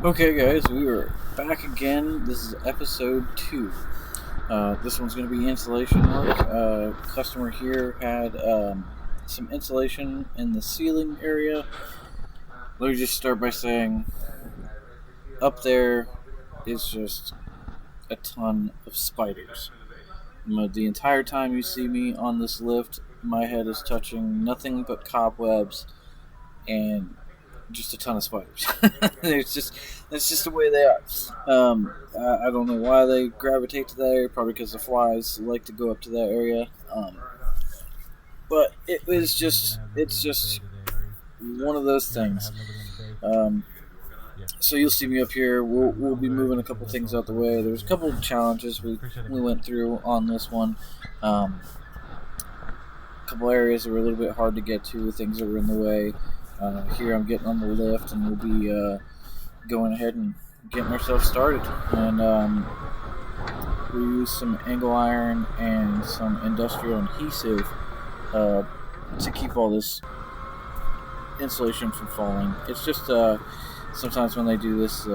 Okay, guys, we are back again. This is episode 2. This one's going to be insulation work. Customer here had some insulation in the ceiling area. Let me just start by saying up there is just a ton of spiders. The entire time you see me on this lift, my head is touching nothing but cobwebs and just a ton of spiders. it's just That's just the way they are. I don't know why they gravitate to that area. Probably because the flies like to go up to that area. But it's just one of those things. Um, so you'll see me up here. We'll be moving a couple things out the way. There's a couple of challenges we went through on this one. A couple areas that were a little bit hard to get to. Things that were in the way. Here I'm getting on the lift, and we'll be going ahead and getting ourselves started. And we use some angle iron and some industrial adhesive to keep all this insulation from falling. It's just sometimes when they do this,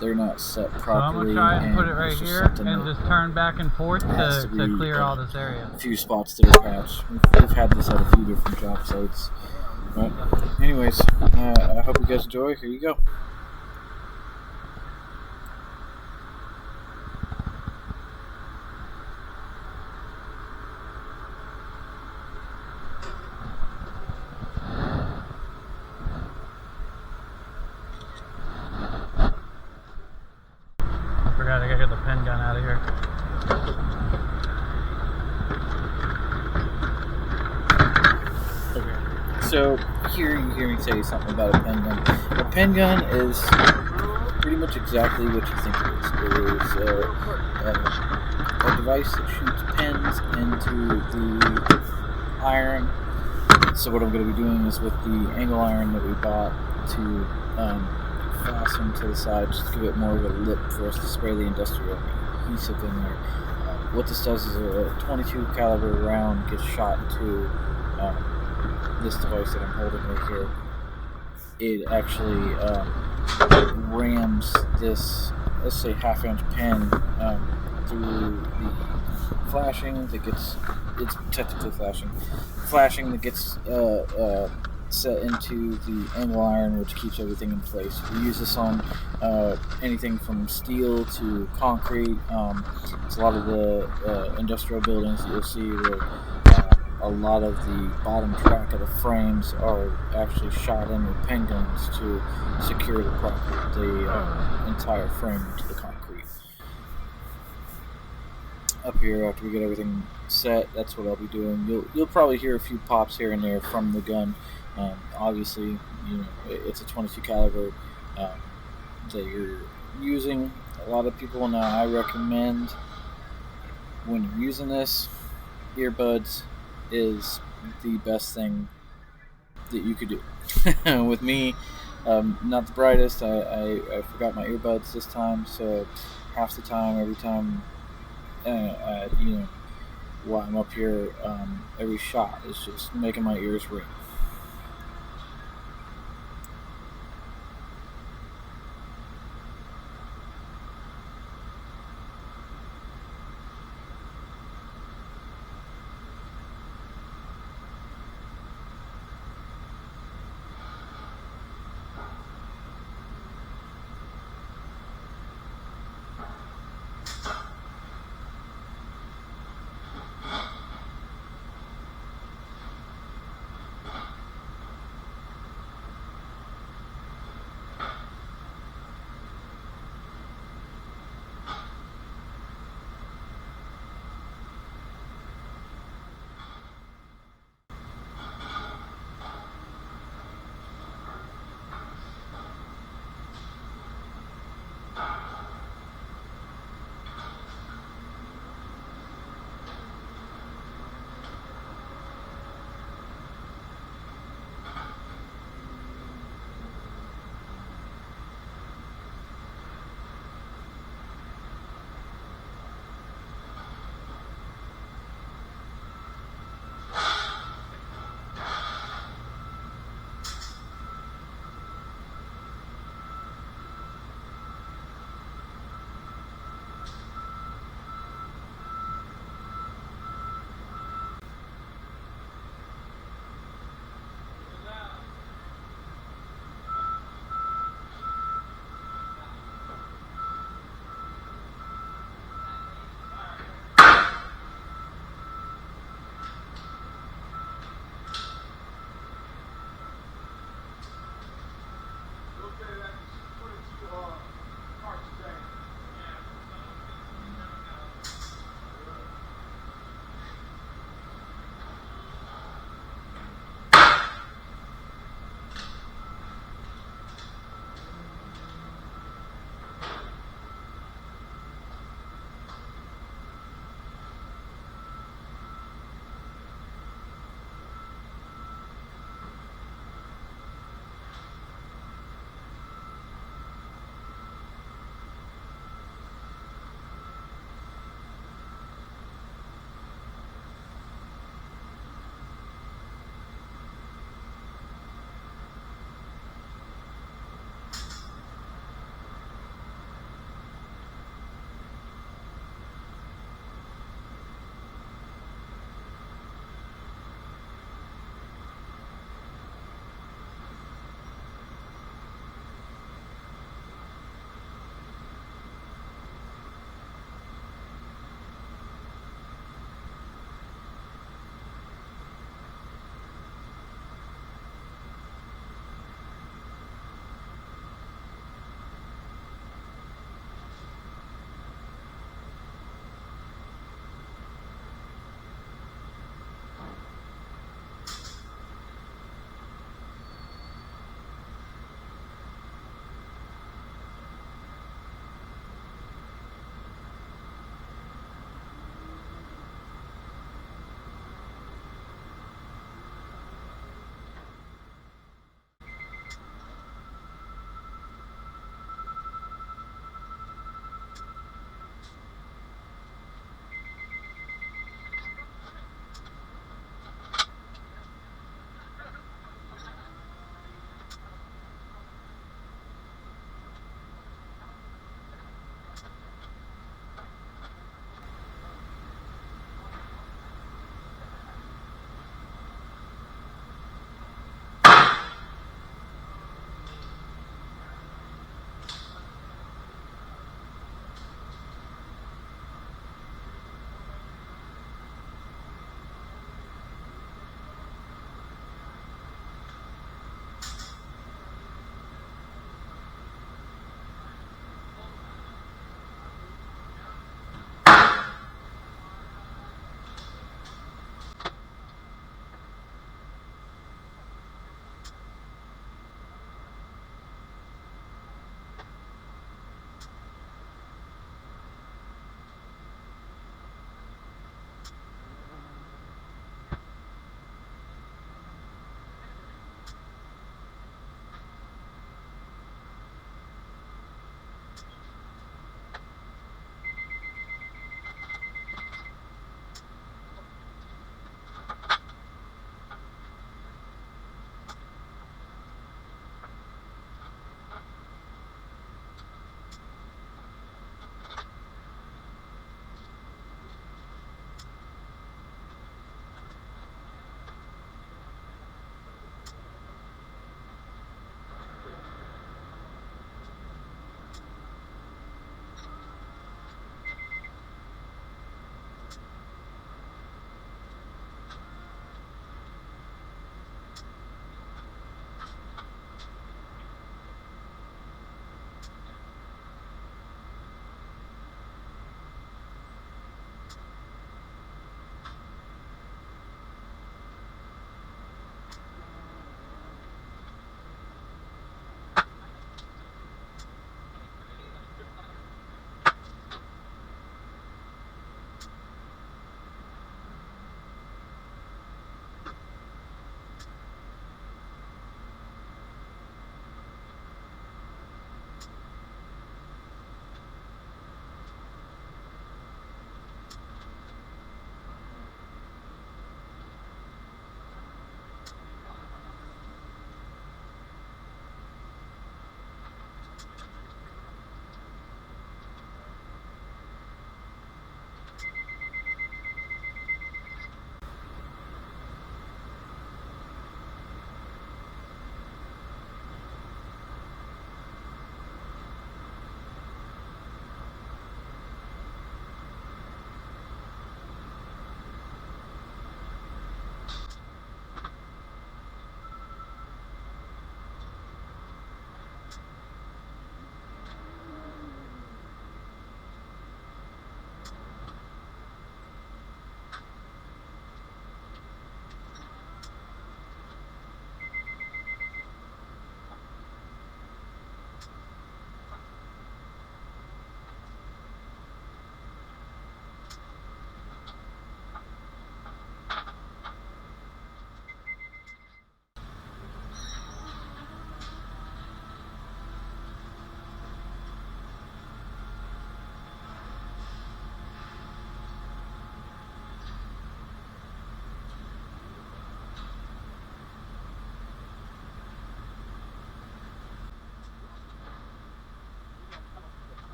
they're not set properly. So I'm gonna try and put it right here and just turn back and forth to clear all this area. A few spots that are patched. We've had this at a few different job sites. But anyways, I hope you guys enjoy. Here you go. I forgot I gotta get the pen gun out of here. So here you hear me say something about a pen gun. A pen gun is pretty much exactly what you think it is. It is a device that shoots pens into the iron. So what I'm going to be doing is with the angle iron that we bought to fasten to the side, just to give it more of a lip for us to spray the industrial adhesive in there. What this does is a 22 caliber round gets shot into this device that I'm holding right here. It actually rams this, let's say, half-inch pen through the flashing that gets, it's technically flashing that gets set into the angle iron, which keeps everything in place. We use this on anything from steel to concrete. It's a lot of the industrial buildings that you'll see where a lot of the bottom track of the frames are actually shot in with pen guns to secure the entire frame to the concrete. Up here, after we get everything set, that's what I'll be doing. You'll probably hear a few pops here and there from the gun. Obviously, it's a 22 caliber that you're using. A lot of people now, I recommend when you're using this, earbuds is the best thing that you could do. With me, not the brightest. I forgot my earbuds this time, so half the time, every time, while I'm up here, every shot is just making my ears ring.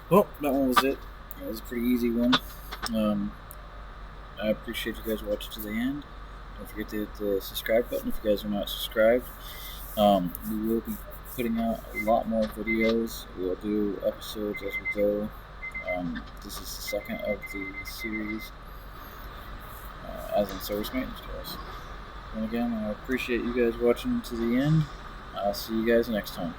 Well, that one was it. It was a pretty easy one. I appreciate you guys watching to the end. Don't forget to hit the subscribe button if you guys are not subscribed. We will be putting out a lot more videos. We'll do episodes as we go. This is the second of the series, as in service maintenance calls. And again, I appreciate you guys watching to the end. I'll see you guys next time.